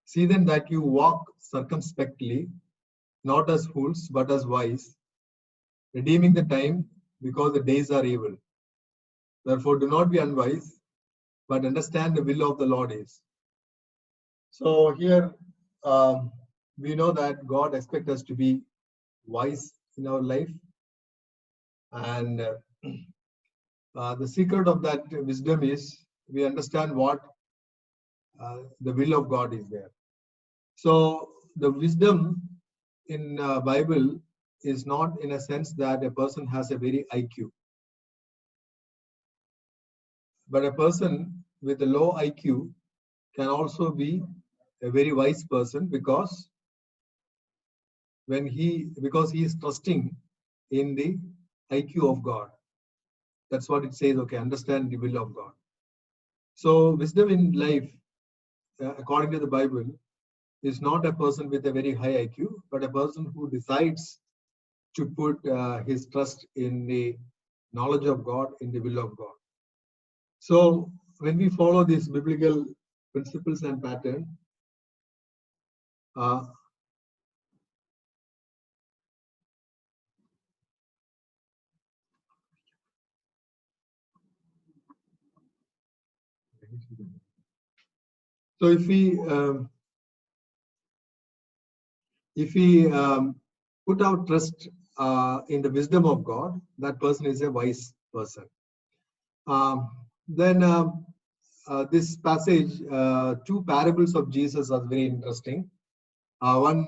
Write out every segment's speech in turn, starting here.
See then that you walk circumspectly, not as fools, but as wise, redeeming the time, because the days are evil. Therefore, do not be unwise, but understand the will of the Lord is. So here um, we know that God expects us to be wise in our life, and the secret of that wisdom is we understand what the will of God is there. So the wisdom in Bible is not in a sense that a person has a very IQ, but a person with a low IQ can also be a very wise person because he is trusting in the IQ of God. That's what it says. Okay, understand the will of God. So wisdom in life, according to the Bible, is not a person with a very high IQ, but a person who decides to put his trust in the knowledge of God, in the will of God. So when we follow these biblical principles and pattern, uh, so if we put our trust in the wisdom of God, that person is a wise person. Then this passage, two parables of Jesus are very interesting. One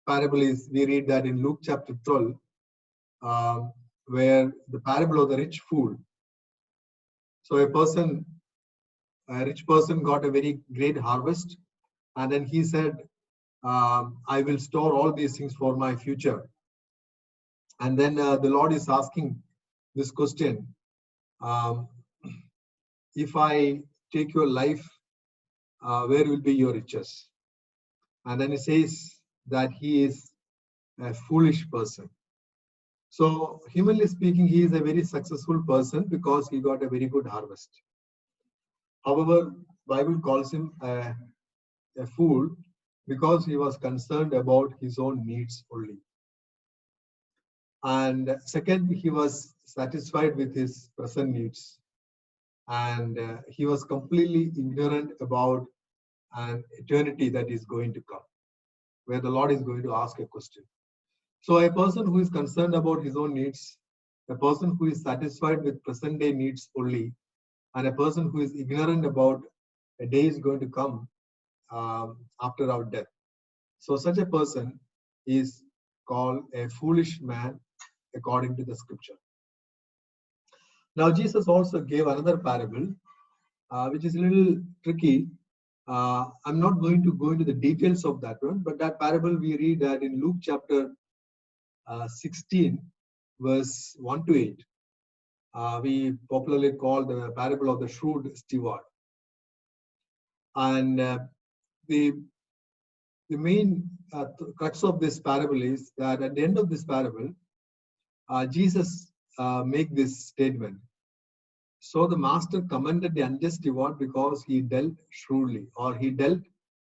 parable is, we read that in Luke chapter 12, where the parable of the rich fool. So a rich person got a very great harvest, and then he said, I will store all these things for my future. And then the Lord is asking this question, um, if I take your life, where will be your riches? And then he says that he is a foolish person. So humanly speaking, he is a very successful person because he got a very good harvest. However, Bible calls him a fool because he was concerned about his own needs only. And second, he was satisfied with his present needs. And he was completely ignorant about an eternity that is going to come, where the Lord is going to ask a question. So a person who is concerned about his own needs, a person who is satisfied with present day needs only, and a person who is ignorant about a day is going to come after our death. So such a person is called a foolish man according to the scripture. Now Jesus also gave another parable, which is a little tricky. I'm not going to go into the details of that one, but that parable we read that in Luke chapter 16, verse 1 to 8. We popularly call the parable of the shrewd steward. And the main crux of this parable is that at the end of this parable, Jesus make this statement. So the master commended the unjust steward because he dealt shrewdly, or he dealt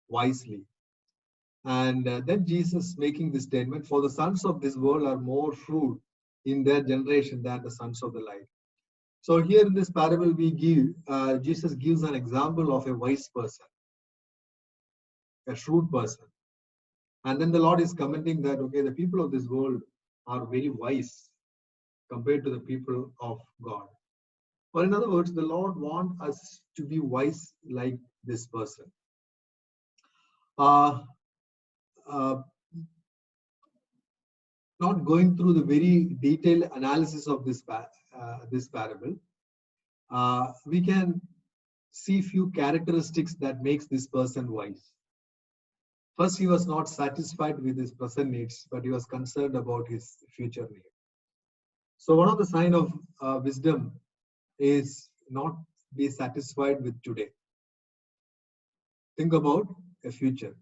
wisely. And then Jesus making this statement, for the sons of this world are more shrewd in their generation than the sons of the light. So here in this parable, Jesus gives an example of a wise person, a shrewd person. And then the Lord is commenting that, okay, the people of this world are very wise compared to the people of God. Or in other words, the Lord wants us to be wise like this person. Not going through the very detailed analysis of this parable, we can see few characteristics that makes this person wise. First, he was not satisfied with his present needs, but he was concerned about his future need. So one of the signs of wisdom is not be satisfied with today. Think about a future.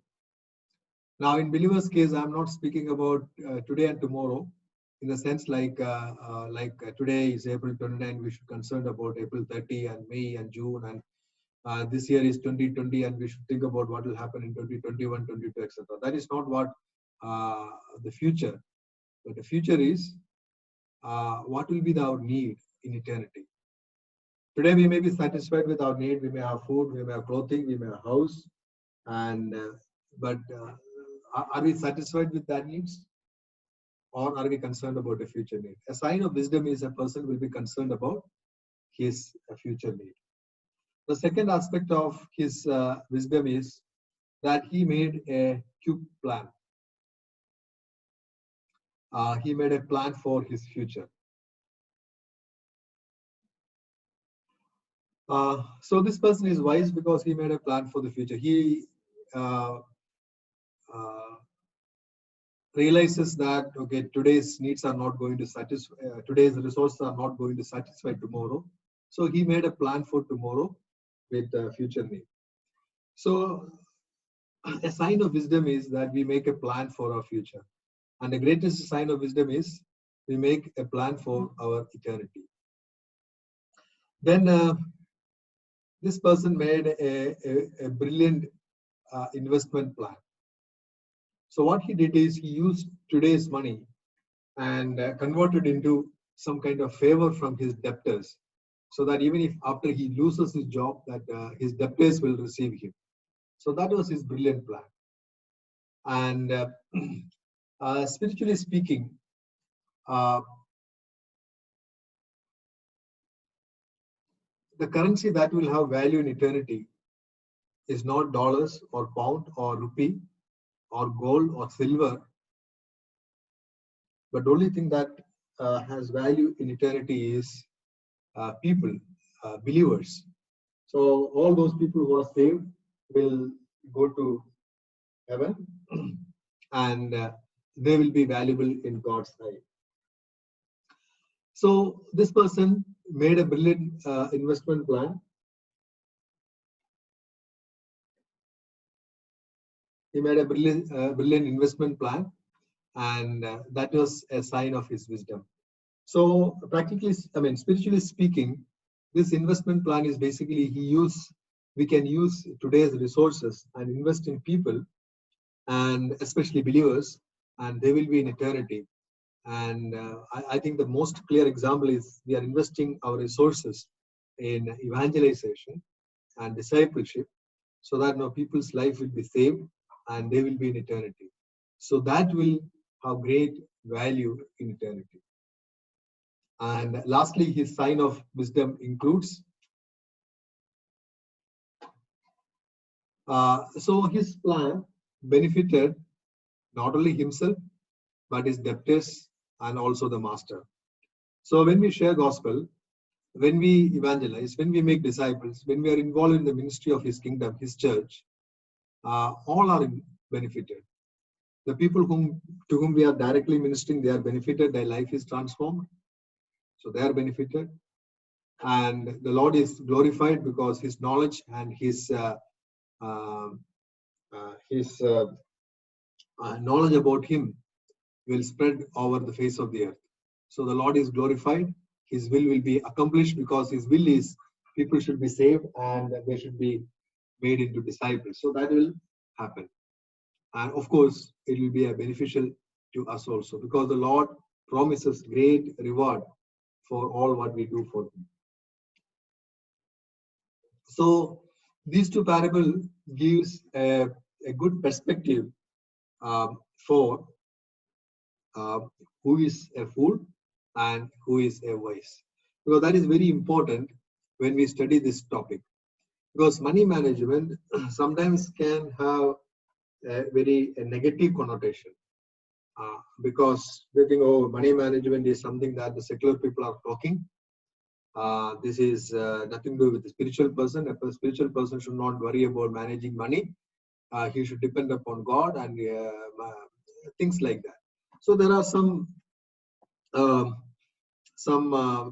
Now, in believer's case, I'm not speaking about today and tomorrow, in the sense like today is April 29, we should concern about April 30 and May and June and this year is 2020 and we should think about what will happen in 2021, 22, etc. That is not what the future, but the future is what will be our need in eternity. Today we may be satisfied with our need. We may have food, we may have clothing, we may have house, and but are we satisfied with that needs, or are we concerned about the future need? A sign of wisdom is a person will be concerned about his future need. The second aspect of his wisdom is that he made a quick plan. He made a plan for his future. So this person is wise because he made a plan for the future. He realizes that okay, today's needs are not going to satisfy, today's resources are not going to satisfy tomorrow. So he made a plan for tomorrow with future need. So a sign of wisdom is that we make a plan for our future. And the greatest sign of wisdom is we make a plan for our eternity. Then this person made a brilliant investment plan. So what he did is he used today's money and converted into some kind of favor from his debtors, so that even if after he loses his job, that his debtors will receive him. So that was his brilliant plan. And spiritually speaking, the currency that will have value in eternity is not dollars or pound or rupee or gold or silver, but the only thing that has value in eternity is people, believers. So all those people who are saved will go to heaven and they will be valuable in God's eye. So this person made a brilliant investment plan. He made a brilliant investment plan, and that was a sign of his wisdom. So practically, spiritually speaking, this investment plan is basically we can use today's resources and invest in people, and especially believers, and they will be in eternity. And I think the most clear example is we are investing our resources in evangelization and discipleship, so that now people's life will be saved and they will be in eternity. So that will have great value in eternity. And lastly, his sign of wisdom includes so his plan benefited not only himself but his debtors and also the master. So when we share gospel, when we evangelize, when we make disciples, when we are involved in the ministry of his kingdom, his church, all are benefited. The people to whom we are directly ministering, they are benefited, their life is transformed. So they are benefited. And the Lord is glorified because his knowledge and his knowledge about him will spread over the face of the earth. So the Lord is glorified. His will be accomplished because his will is people should be saved and they should be made into disciples. So that will happen. And of course, it will be beneficial to us also because the Lord promises great reward for all what we do for him. So these two parables gives a good perspective for who is a fool and who is a wise, because that is very important when we study this topic, because money management sometimes can have a very negative connotation, because they think, oh, money management is something that the secular people are talking. This is nothing to do with the spiritual person. A spiritual person should not worry about managing money. He should depend upon God and things like that. So there are some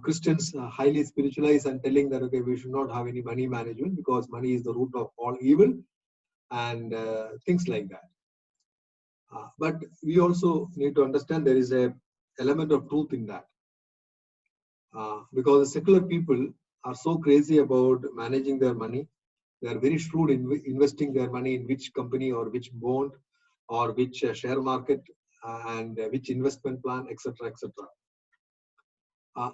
Christians highly spiritualized and telling that okay, we should not have any money management because money is the root of all evil and things like that. But we also need to understand there is a element of truth in that, because the secular people are so crazy about managing their money They are very shrewd in investing their money in which company or which bond or which share market and which investment plan, etc., etc.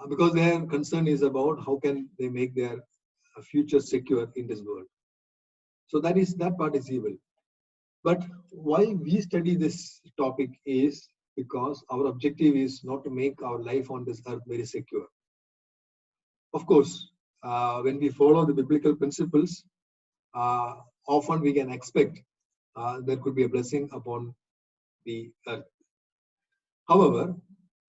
Because their concern is about how can they make their future secure in this world. So that part is evil. But why we study this topic is because our objective is not to make our life on this earth very secure. Of course, when we follow the biblical principles, often we can expect there could be a blessing upon the earth. However,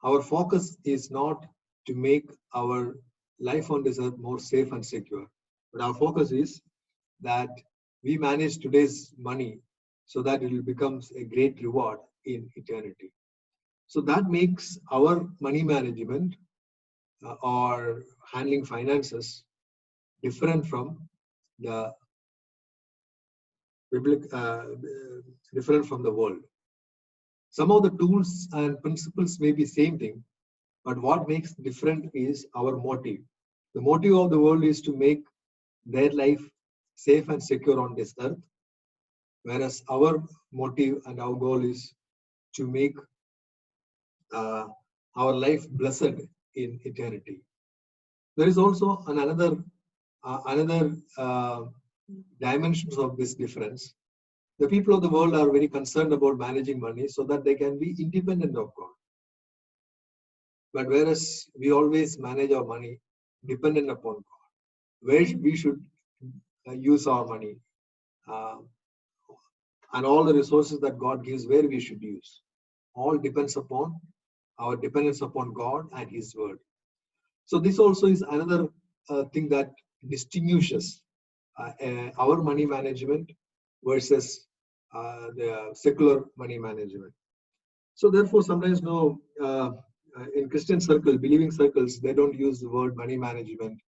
our focus is not to make our life on this earth more safe and secure, but our focus is that we manage today's money so that it will become a great reward in eternity. So that makes our money management or handling finances different from the different from the world. Some of the tools and principles may be same thing, but what makes different is our motive. The motive of the world is to make their life safe and secure on this earth, whereas our motive and our goal is to make our life blessed in eternity. There is also another dimensions of this difference. The people of the world are very concerned about managing money so that they can be independent of God. But whereas we always manage our money dependent upon God, where we should use our money and all the resources that God gives, where we should use, all depends upon our dependence upon God and His Word. So this also is another thing that distinguishes our money management versus the secular money management. So therefore, sometimes in Christian circles, believing circles, they don't use the word money management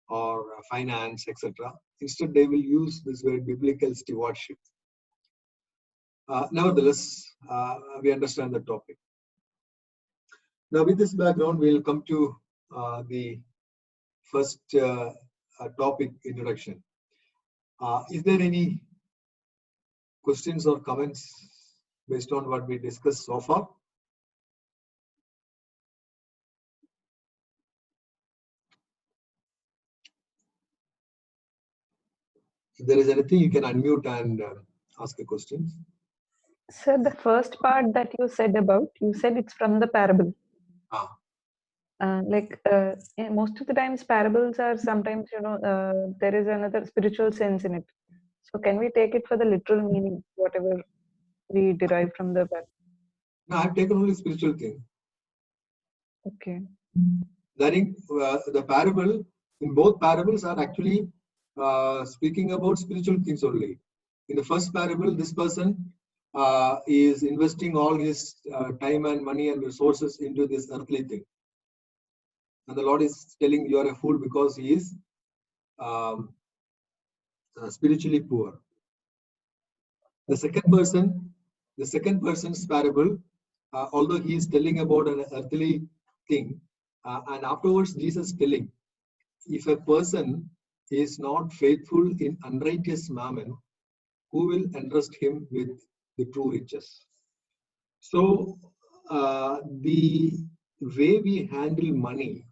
or finance, etc. Instead, they will use this word biblical stewardship. Nevertheless, we understand the topic. Now, with this background, we'll come to the first topic introduction. Is there any questions or comments based on what we discussed so far? If there is anything, you can unmute and ask a question. Sir, the first part that you said it's from the parable. Most of the times parables are sometimes, there is another spiritual sense in it. So can we take it for the literal meaning, whatever we derive from the parable? No, I've taken only spiritual thing. Okay. That is, the parable, in both parables are actually speaking about spiritual things only. In the first parable, this person is investing all his time and money and resources into this earthly thing. And the Lord is telling you are a fool because he is spiritually poor. The second person's parable, although he is telling about an earthly thing, and afterwards Jesus telling, if a person is not faithful in unrighteous mammon, who will entrust him with the true riches? So the way we handle money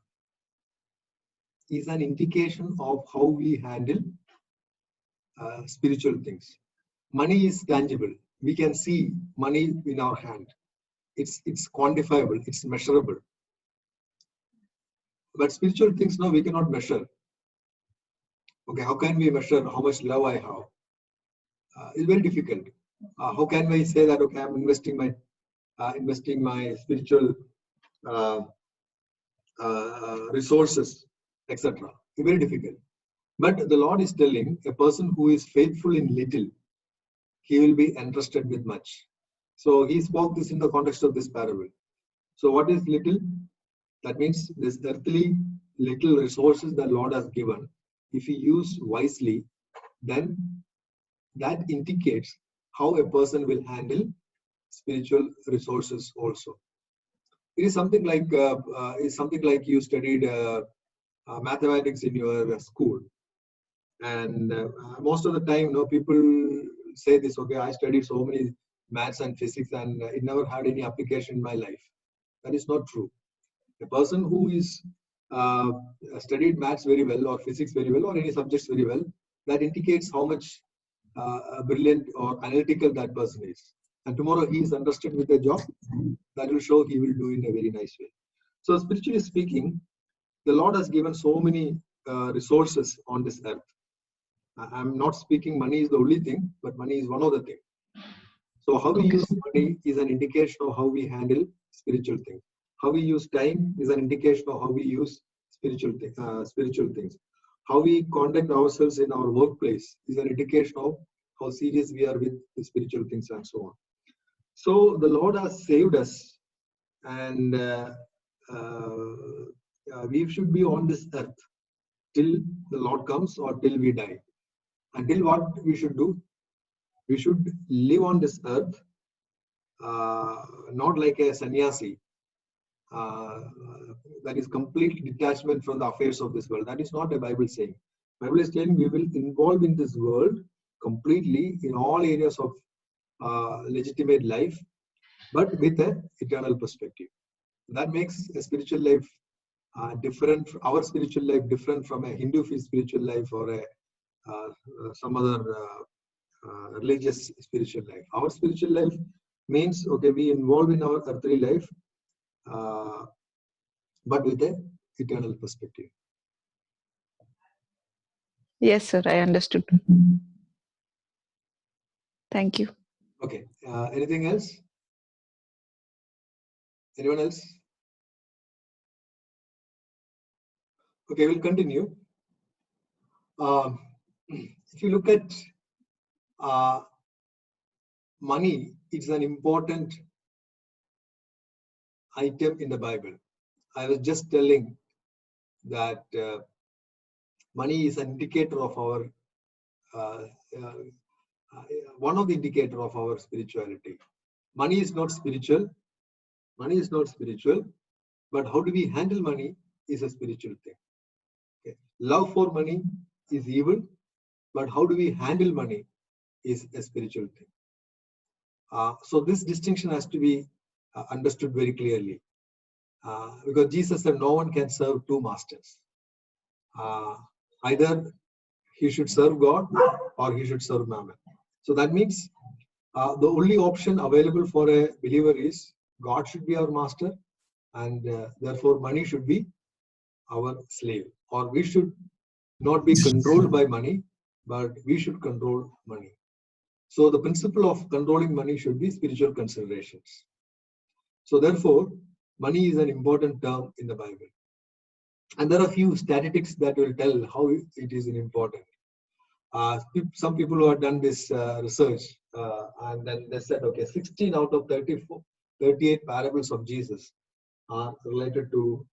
is an indication of how we handle spiritual things. Money is tangible. We can see money in our hand. It's quantifiable. It's measurable. But spiritual things, no, we cannot measure. Okay, how can we measure how much love I have? It's very difficult. How can we say that? Okay, I'm investing my spiritual resources, etc. It's very difficult. But the Lord is telling a person who is faithful in little, he will be entrusted with much. So he spoke this in the context of this parable. So what is little? That means this earthly little resources that Lord has given. If he use wisely, then that indicates how a person will handle spiritual resources also. It is something like you studied mathematics in your school. And most of the time, people say this, okay, I studied so many maths and physics and it never had any application in my life. That is not true. A person who is studied maths very well or physics very well or any subjects very well, that indicates how much brilliant or analytical that person is. And tomorrow he is understood with a job, that will show he will do in a very nice way. So spiritually speaking, the Lord has given so many resources on this earth. I'm not speaking money is the only thing, but money is one of the things. So how we use money is an indication of how we handle spiritual things. How we use time is an indication of how we use spiritual things. How we conduct ourselves in our workplace is an indication of how serious we are with the spiritual things and so on. So the Lord has saved us, and we should be on this earth till the Lord comes or till we die. Until what we should do? We should live on this earth, not like a sannyasi, that is complete detachment from the affairs of this world. That is not a Bible saying. Bible is saying we will involve in this world completely in all areas of legitimate life, but with an eternal perspective. That makes a spiritual life different, our spiritual life different from a Hindu spiritual life or a some other religious spiritual life. Our spiritual life means, okay, we involve in our earthly life, but with an eternal perspective. Yes, sir, I understood. Thank you. Okay, anything else? Anyone else? Okay, we'll continue. If you look at money, it's an important item in the Bible. I was just telling that money is an indicator of our one of the indicator of our spirituality. Money is not spiritual. Money is not spiritual, but how do we handle money is a spiritual thing. Okay. Love for money is evil, but how do we handle money is a spiritual thing. So this distinction has to be understood very clearly, because Jesus said no one can serve two masters. Either he should serve God or he should serve Mammon. So that means the only option available for a believer is God should be our master, and therefore money should be our slave, or we should not be controlled by money, but we should control money. So the principle of controlling money should be spiritual considerations. So therefore, money is an important term in the Bible. And there are a few statistics that will tell how it is important. Some people who have done this research, and then they said, okay, 16 out of 38 parables of Jesus are related to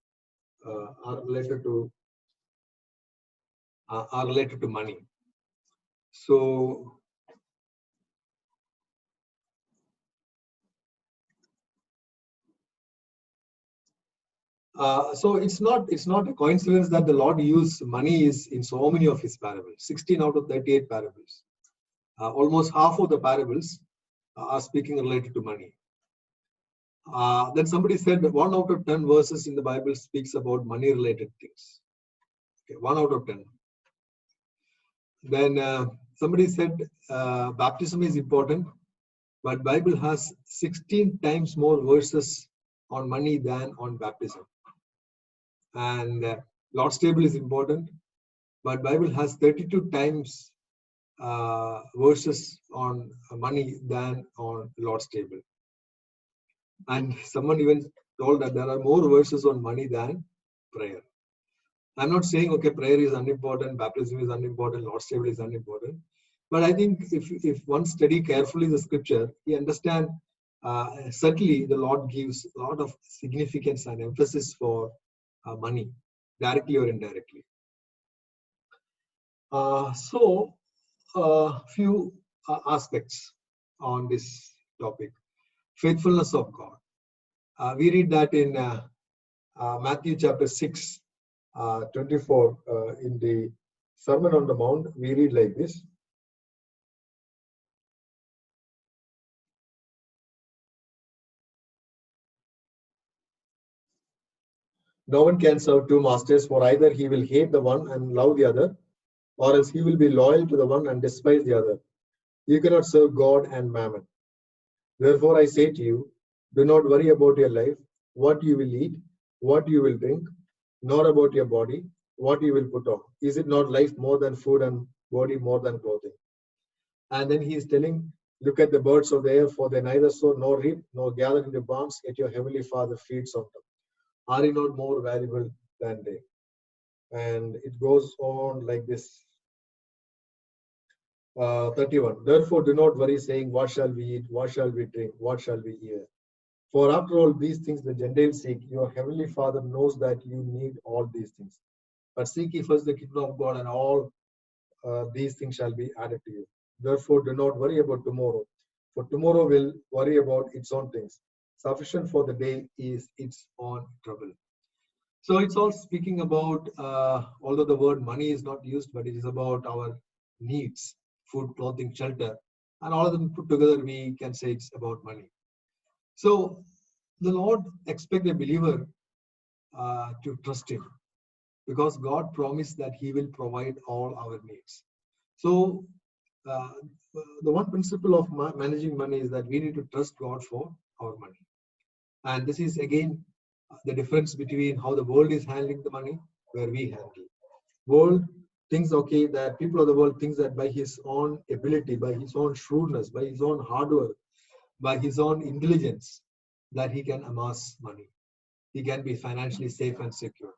money. So it's not a coincidence that the Lord used money is in so many of his parables. 16 out of 38 parables, almost half of the parables are speaking related to money. Then somebody said that 1 out of 10 verses in the Bible speaks about money related things. Okay, 1 out of 10. Then somebody said baptism is important, but Bible has 16 times more verses on money than on baptism. And Lord's table is important, but Bible has 32 times verses on money than on Lord's table. And someone even told that there are more verses on money than prayer. I'm not saying, okay, prayer is unimportant, baptism is unimportant, Lord's table is unimportant. But I think if one study carefully the scripture, he understand certainly the Lord gives a lot of significance and emphasis for money, directly or indirectly. So few aspects on this topic. Faithfulness of God. We read that in Matthew chapter 6, 24 in the Sermon on the Mount, we read like this. No one can serve two masters, for either he will hate the one and love the other, or else he will be loyal to the one and despise the other. You cannot serve God and mammon. Therefore, I say to you, do not worry about your life, what you will eat, what you will drink, nor about your body, what you will put on. Is it not life more than food and body more than clothing? And then he is telling, look at the birds of the air, for they neither sow nor reap nor gather into barns, yet your heavenly Father feeds on them. Are you not more valuable than they? And it goes on like this. 31. Therefore, do not worry, saying, what shall we eat? What shall we drink? What shall we eat? For after all these things the Gentiles seek, your heavenly Father knows that you need all these things. But seek ye first the kingdom of God, and all these things shall be added to you. Therefore, do not worry about tomorrow, for tomorrow will worry about its own things. Sufficient for the day is its own trouble. So it's all speaking about, although the word money is not used, but it is about our needs, food, clothing, shelter, and all of them put together, we can say it's about money. So the Lord expects a believer to trust Him, because God promised that He will provide all our needs. So uh, the one principle of managing money is that we need to trust God for our money. And this is again the difference between how the world is handling the money, where we handle. World thinks, okay, that people of the world thinks that by his own ability, by his own shrewdness, by his own hard work, by his own intelligence, that he can amass money. He can be financially safe and secure.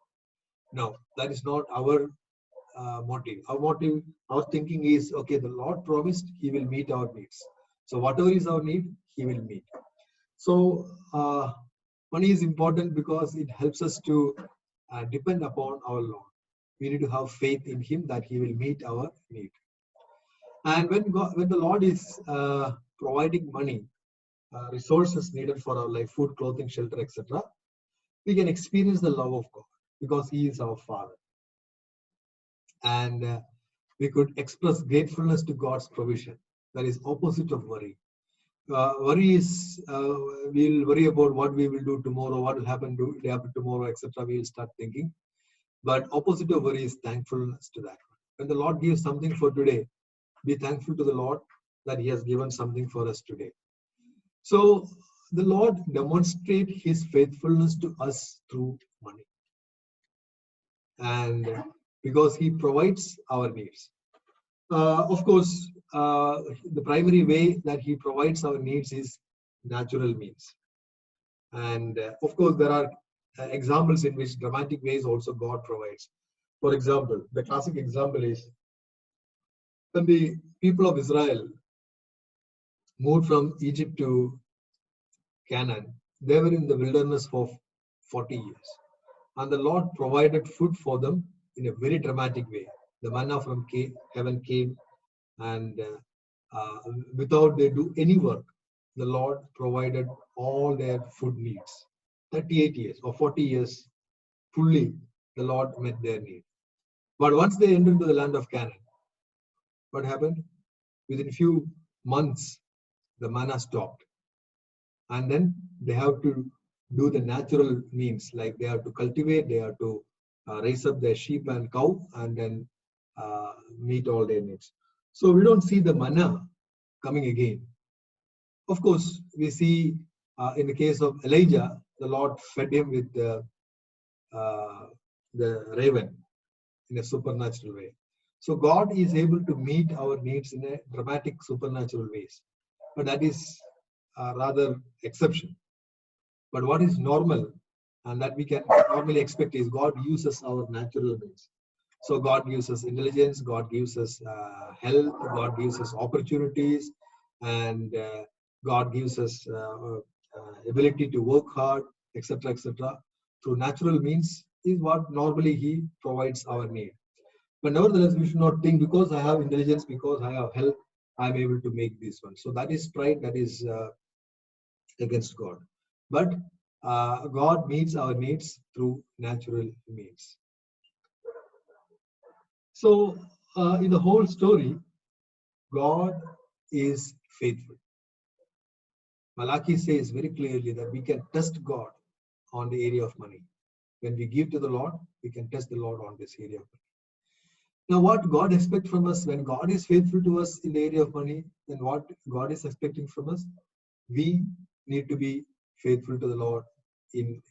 No, that is not our motive. Our motive, our thinking is, okay, the Lord promised He will meet our needs. So whatever is our need, He will meet. So money is important because it helps us to depend upon our Lord. We need to have faith in Him that He will meet our need. And when the Lord is providing money, resources needed for our life, food, clothing, shelter, etc., we can experience the love of God because He is our Father. And we could express gratefulness to God's provision. That is opposite of worry. Worry is we'll worry about what we will do tomorrow, what will happen day after tomorrow, etc. We will start thinking. But opposite of worry is thankfulness to that. When the Lord gives something for today, be thankful to the Lord that He has given something for us today. So the Lord demonstrates His faithfulness to us through money. And because He provides our needs. Of course, the primary way that He provides our needs is natural means. And of course, there are examples in which dramatic ways also God provides. For example, the classic example is when the people of Israel moved from Egypt to Canaan, they were in the wilderness for 40 years. And the Lord provided food for them in a very dramatic way. The manna from heaven came, and without they do any work, the Lord provided all their food needs. 38 years or 40 years, fully the Lord met their need. But once they entered into the land of Canaan, what happened? Within few months, the manna stopped. And then they have to do the natural means, like they have to cultivate, they have to raise up their sheep and cow, and then meet all their needs. So we don't see the manna coming again. Of course, we see in the case of Elijah, the Lord fed him with the raven in a supernatural way. So God is able to meet our needs in a dramatic supernatural ways. But that is rather exception. But what is normal and that we can normally expect is God uses our natural means. So God gives us intelligence, God gives us health, God gives us opportunities, and God gives us ability to work hard, etc., etc. Through natural means is what normally He provides our need. But nevertheless, we should not think because I have intelligence, because I have health, I am able to make this one. So that is pride, that is against God. But God meets our needs through natural means. So in the whole story, God is faithful. Malachi says very clearly that we can test God on the area of money. When we give to the Lord, we can test the Lord on this area of money. Now, what God expects from us, when God is faithful to us in the area of money, then what God is expecting from us, we need to be faithful to the Lord in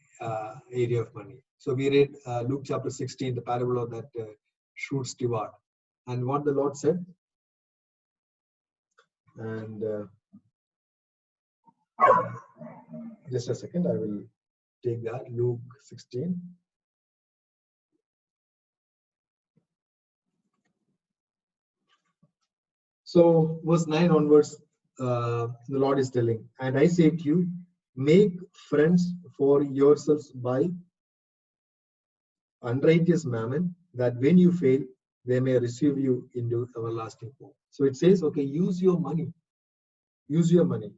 area of money. So we read Luke chapter 16, the parable of that shrewd steward, and what the Lord said. And just a second, I will take that. Luke 16. So verse 9 onwards, the Lord is telling, and I say to you, make friends for yourselves by unrighteous mammon, that when you fail, they may receive you into everlasting home. So it says, okay, use your money. Use your money.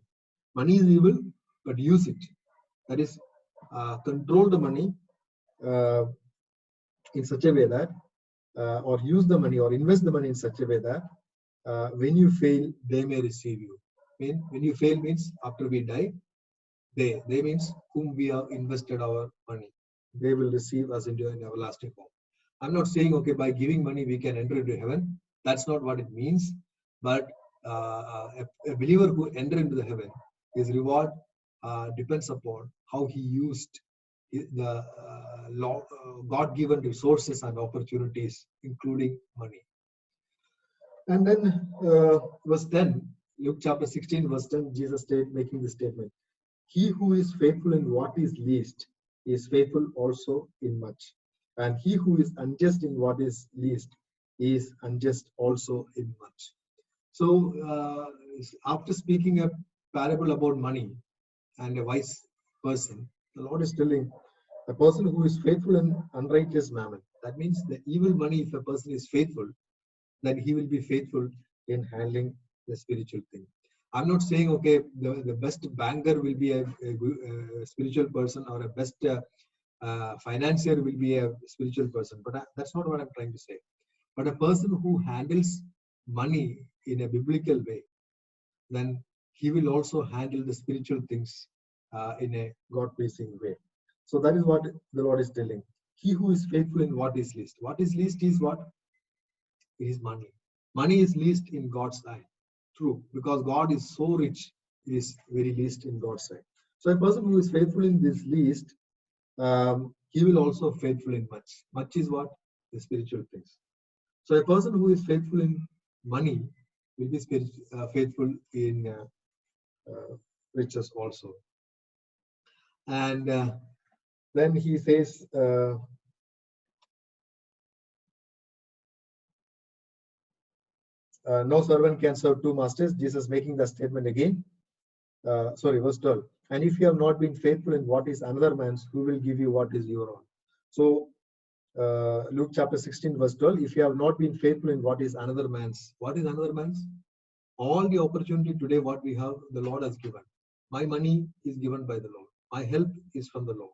Money is evil, but use it. That is, control the money in such a way that, or use the money or invest the money in such a way that when you fail, they may receive you. When you fail means after we die, they means whom we have invested our money. They will receive us into an everlasting home. I'm not saying, okay, by giving money we can enter into heaven. That's not what it means. But a believer who enter into the heaven, his reward depends upon how he used the God-given resources and opportunities, including money. And then verse 10, Luke chapter 16, verse 10, Jesus making this statement. He who is faithful in what is least is faithful also in much. And he who is unjust in what is least is unjust also in much. So after speaking a parable about money and a wise person, the Lord is telling a person who is faithful in unrighteous mammon. That means the evil money, if a person is faithful, then he will be faithful in handling the spiritual thing. I'm not saying, okay, the best banker will be a spiritual person, or a best financier will be a spiritual person, but that's not what I'm trying to say. But a person who handles money in a biblical way, then he will also handle the spiritual things in a God-pleasing way. So that is what the Lord is telling. He who is faithful in what is least. What is least is what? It is money. Money is least in God's eye. True, because God is so rich, it is very least in God's sight. So a person who is faithful in this least, he will also faithful in much. Much is what? The spiritual things. So a person who is faithful in money will be faithful in riches also. And then he says, no servant can serve two masters. Jesus making the statement again. Verse 12. And if you have not been faithful in what is another man's, who will give you what is your own? So Luke chapter 16, verse 12. If you have not been faithful in what is another man's, what is another man's? All the opportunity today, what we have, the Lord has given. My money is given by the Lord. My help is from the Lord.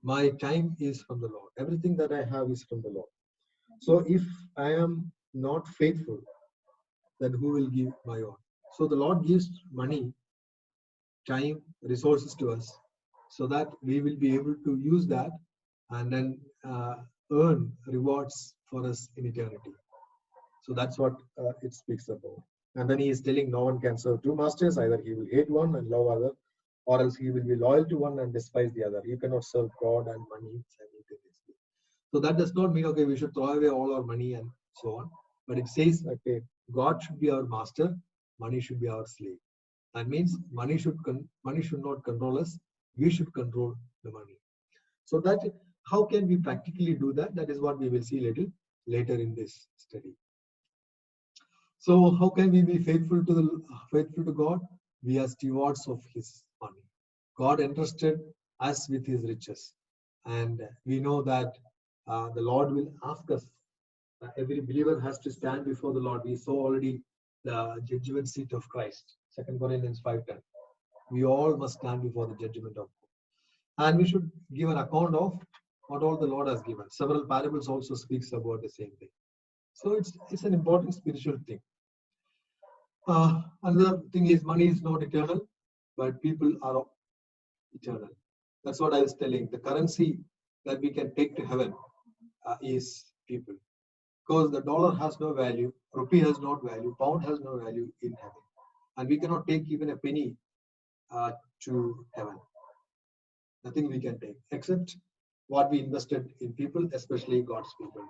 My time is from the Lord. Everything that I have is from the Lord. So if I am not faithful, then who will give my own? So the Lord gives money, time, resources to us, so that we will be able to use that and then earn rewards for us in eternity. So that's what it speaks about. And then he is telling no one can serve two masters. Either he will hate one and love other, or else he will be loyal to one and despise the other. You cannot serve God and money simultaneously. So that does not mean, okay, we should throw away all our money and so on. But it says, okay, God should be our master, money should be our slave. That means money should not control us. We should control the money. So that how can we practically do that? That is what we will see later in this study. So how can we be faithful to God? We are stewards of His money. God entrusted us with His riches, and we know that the Lord will ask us. Every believer has to stand before the Lord. We saw already the judgment seat of Christ, 2 Corinthians 5:10. We all must stand before the judgment of God, and we should give an account of what all the Lord has given. Several parables also speaks about the same thing. So it's an important spiritual thing. Another thing is money is not eternal, but people are eternal. That's what I was telling. The currency that we can take to heaven is people. Because the dollar has no value, rupee has no value, pound has no value in heaven. And we cannot take even a penny to heaven. Nothing we can take except what we invested in people, especially God's people.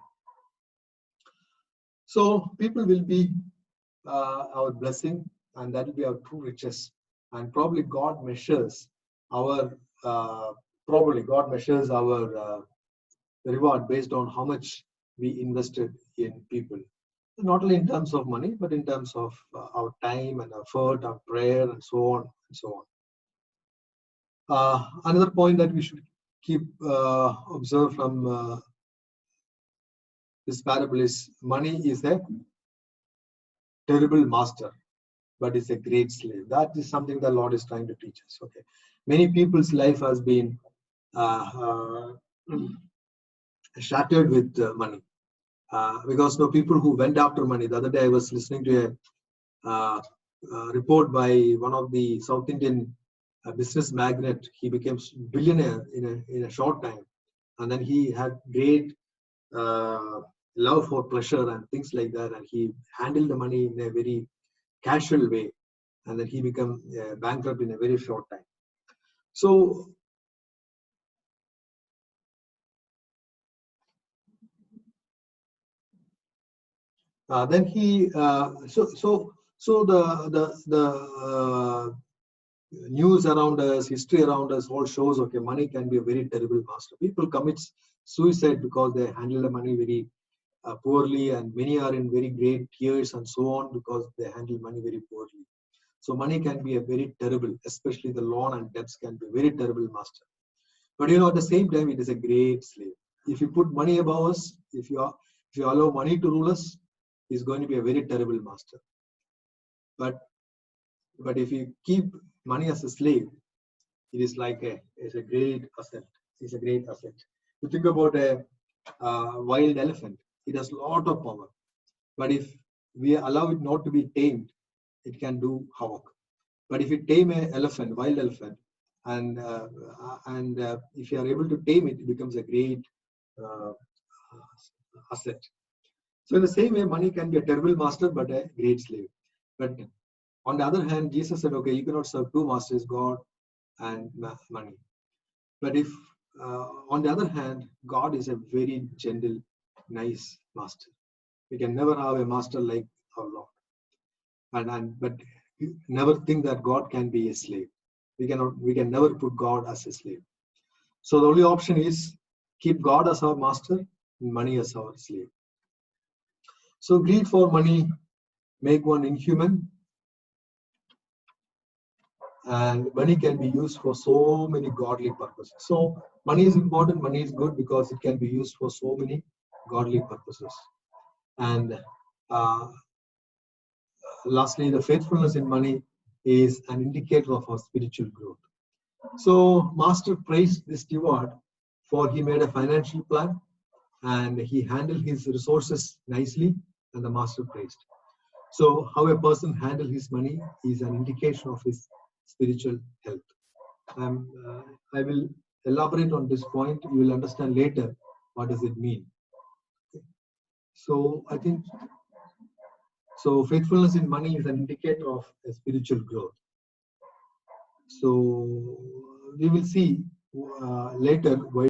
So people will be our blessing, and that will be our true riches. And probably God measures our reward based on how much we invested in people, not only in terms of money, but in terms of our time and effort, our prayer, and so on and so on. Another point that we should keep observe from this parable is money is a terrible master, but it's a great slave. That is something the Lord is trying to teach us. Okay, many people's life has been shattered with money because no people who went after money. The other day I was listening to a report by one of the South Indian business magnate. He became billionaire in a short time, and then he had great love for pleasure and things like that, and he handled the money in a very casual way, and then he became bankrupt in a very short time. So then he so the news around us, history around us all shows, okay, money can be a very terrible master. People commit suicide because they handle the money very poorly, and many are in very great tears and so on because they handle money very poorly. So money can be a very terrible, especially the loan and debts can be a very terrible master. But at the same time, it is a great slave. If you put money above us, if you allow money to rule us, it's going to be a very terrible master. But if you keep money as a slave, it is like it's a great asset. It's a great asset. You think about a wild elephant. It has a lot of power. But if we allow it not to be tamed, it can do havoc. But if you tame an elephant, wild elephant, and if you are able to tame it, it becomes a great asset. So in the same way, money can be a terrible master, but a great slave. But on the other hand, Jesus said, okay, you cannot serve two masters, God and money. But if, on the other hand, God is a very gentle, nice master. We can never have a master like our Lord. But never think that God can be a slave. We can never put God as a slave. So the only option is keep God as our master and money as our slave. So greed for money make one inhuman, and money can be used for so many godly purposes. So money is important, money is good because it can be used for so many godly purposes. And lastly, the faithfulness in money is an indicator of our spiritual growth. So Master praised this steward for he made a financial plan and he handled his resources nicely, and the Master praised. So how a person handles his money is an indication of his spiritual health. I will elaborate on this point. You will understand later what does it mean. So I think so faithfulness in money is an indicator of a spiritual growth. So we will see later why